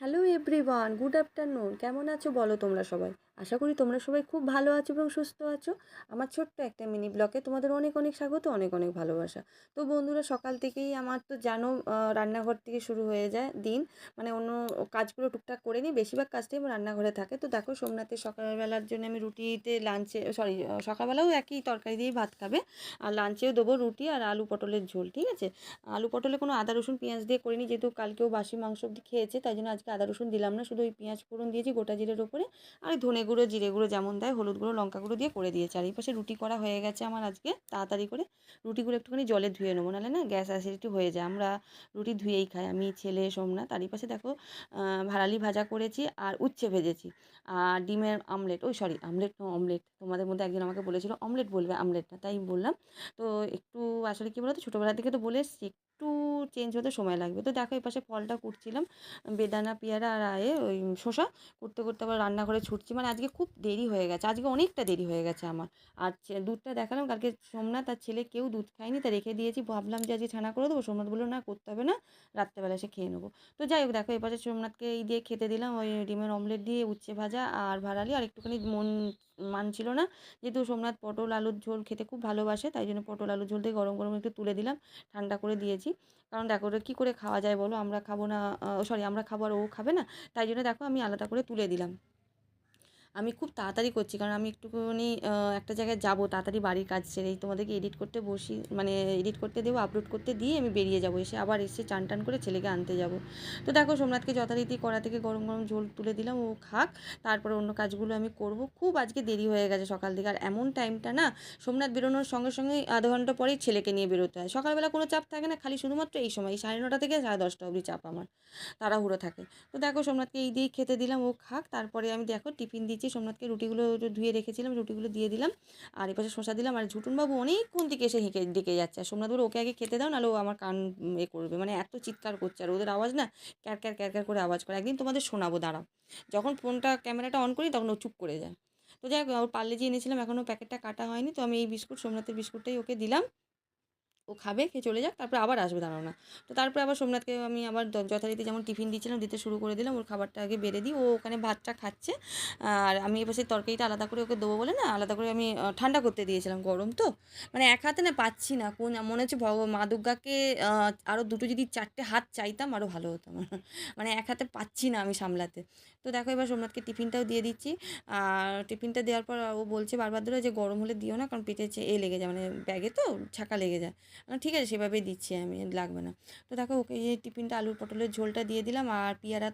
Hello everyone, good afternoon. কেমন আছো বলো তোমরা সবাই? আশা করি তোমরা সবাই খুব ভালো আছো এবং সুস্থ আছো। আমার ছোট্ট একটা মিনি ব্লগে তোমাদের অনেক অনেক স্বাগত, অনেক অনেক ভালোবাসা। তো বন্ধুরা, সকাল থেকেই আমার তো জানো রান্নাঘর থেকে শুরু হয়ে যায় দিন। মানে অন্য কাজগুলো টুকটাক করে নিই, বেশিরভাগ কাজটাই আমার রান্নাঘরে থাকে। তো দেখো, সোমনাথের সকালবেলার জন্য আমি রুটিতে লাঞ্চে সকালবেলাও একই তরকারি দিয়েই ভাত খাবে, আর লাঞ্চেও দেবো রুটি আর আলু পটলের ঝোল। ঠিক আছে? আলু পটলে কোনো আদা রসুন পেঁয়াজ দিয়ে করিনি, যেহেতু কালকেও বাসি মাংস খেয়েছে, তাই জন্য আজকে আদা রসুন দিলাম না, শুধু ওই পেঁয়াজ ফোড়ন দিয়েছি গোটা জিরের ওপরে। আর ওই ধনে গুঁড়ো জিরে গুঁড়ো যেমন দেয়, হলুদ গুঁড়ো লঙ্কা গুঁড়ো দিয়ে করে দিয়েছি। আর এই পাশে রুটি করা হয়ে গেছে আমার আজকে তাড়াতাড়ি করে। রুটিগুলো একটুখানি জলে ধুয়ে নেবো, নাহলে না গ্যাস অ্যাসিডিটি হয়ে যায়। আমরা রুটি ধুয়েই খাই, আমি ছেলে সোমনাথ। আর এই পাশে দেখো ভাড়ালি ভাজা করেছি আর উচ্ছে ভেজেছি, আর ডিমের আমলেট, ওই সরি আমলেট নো অমলেট, তোমাদের মধ্যে একজন আমাকে বলেছিল অমলেট বলবে, আমলেট না, তাই বললাম। তো একটু আসলে কী বলতো, ছোটোবেলা থেকে তো বলে এসছি একটু চেঞ্জ হতে সময় লাগবে। তো দেখো এই পাশে ফলটা কুটছিলাম, বেদানা পেয়ারা আর ওই শসা কুটতে করতে আবার রান্নাঘরে ছুটছি। মানে আজকে খুব দেরি হয়ে গেছে, আজকে অনেকটা দেরি হয়ে গেছে আমার। আর দুধটা দেখালাম, কালকে সোমনাথ আর ছেলে কেউ দুধ খায়নি, তা রেখে দিয়েছি, ভাবলাম যে আজকে ছানা করে দেবো। সোমনাথ বললো না, করতে হবে না, রাত্রেবেলা এসে খেয়ে নেবো। তো যাই হোক, দেখো এপাশে সোমনাথকে এই দিয়ে খেতে দিলাম, ওই ডিমের অমলেট দিয়ে উচ্ছে ভাজা আর ভাড়ালি। আর একটুখানি মানছিল না, যেহেতু সোমনাথ পটল আলুর ঝোল খেতে খুব ভালোবাসে, তাই জন্য পটল আলুর ঝোল দিয়ে গরম গরম একটু তুলে দিলাম, ঠান্ডা করে দিয়েছি। কারণ দেখো ওটা কী করে খাওয়া যায় বলো, আমরা খাবো না, সরি আমরা খাবো আর ও খাবে না, তাই জন্য দেখো আমি আলাদা করে তুলে দিলাম। আমি খুব তাড়াতাড়ি করছি, কারণ আমি একটুখানি একটা জায়গায় যাব, তাড়াতাড়ি বাড়ির কাজ সেরেই তোমাদেরকে এডিট করতে বসি, মানে এডিট করতে দেবো, আপলোড করতে দিয়ে আমি বেরিয়ে যাব, এসে আবার এসে চান টান করে ছেলেকে আনতে যাব। তো দেখো সোমনাথকে যথারীতি কড়া থেকে গরম গরম ঝোল তুলে দিলাম, ও খাক, তারপরে অন্য কাজগুলো আমি করব। খুব আজকে দেরি হয়ে গেছে সকাল থেকে, আর এমন টাইমটা না, সোমনাথ বেরোনোর সঙ্গে সঙ্গে আধা ঘন্টা পরেই ছেলেকে নিয়ে বেরোতে হয়। সকালবেলা কোনো চাপ থাকে না, খালি শুধুমাত্র এই সময় 9:30 থেকে 10:30 অবধি চাপ আমার, তাড়াহুড়ো থাকে। তো দেখো সোমনাথকে এই দিয়েই খেতে দিলাম, ও খাক। তারপরে আমি দেখো টিফিন দিচ্ছি সোমনাথকে, রুটিগুলো ধুয়ে রেখেছিলাম, রুটিগুলো দিয়ে দিলাম, আর এপাশে শসা দিলাম। আর ঝুটুনবাবু অনেকক্ষণ থেকে এসে ডেকে যাচ্ছে, আর সোমনাথ বলে ওকে আগে খেতে দাও, নাহলে ও আমার কান করবে, মানে এত চিৎকার করছে, আর ওদের আওয়াজ না ক্যার ক্যার ক্যার ক্যার করে আওয়াজ করে। একদিন তোমাদের শোনাবো, দাঁড়াও। যখন ফোনটা ক্যামেরাটা অন করি তখন ও চুপ করে যায়। তো যাই হোক, ওর পার্লে যে এনেছিলাম এখনও প্যাকেটটা কাটা হয়নি, তো আমি এই বিস্কুট, সোমনাথের বিস্কুটটাই ওকে দিলাম, ও খাবে, খেয়ে চলে যাক, তারপরে আবার আসবে, দাঁড়াও না। তো তারপরে আবার সোমনাথকে আমি আবার যথারীতি যেমন টিফিন দিচ্ছিলাম দিতে শুরু করে দিলাম, ওর খাবারটা আগে বেড়ে দিই, ও ওখানে ভাতটা খাচ্ছে। আর আমি এপাশে তরকারিটা আলাদা করে ওকে দেবো বলে না, আলাদা করে আমি ঠান্ডা করতে দিয়েছিলাম, গরম তো, মানে এক হাতে না পাচ্ছি না, কোন মনে হচ্ছে মা দুর্গাকে আরও দুটো যদি চারটে হাত চাইতাম আরও ভালো হতো আমার। মানে এক হাতে পাচ্ছি না আমি সামলাতে। তো দেখো এবার সোমনাথকে টিফিনটাও দিয়ে দিচ্ছি। আর টিফিনটা দেওয়ার পর ও বলছে বারবার ধরে যে গরম হলে দিও না, কারণ পেটে লেগে যায়, মানে ব্যাগে তো ছাকা লেগে যায়। ঠিক আছে, সেভাবেই দিচ্ছি আমি, লাগবে না। তো দেখো ওকে এই টিফিনটা আলুর পটলের ঝোলটা দিয়ে দিলাম, আর পেয়ারা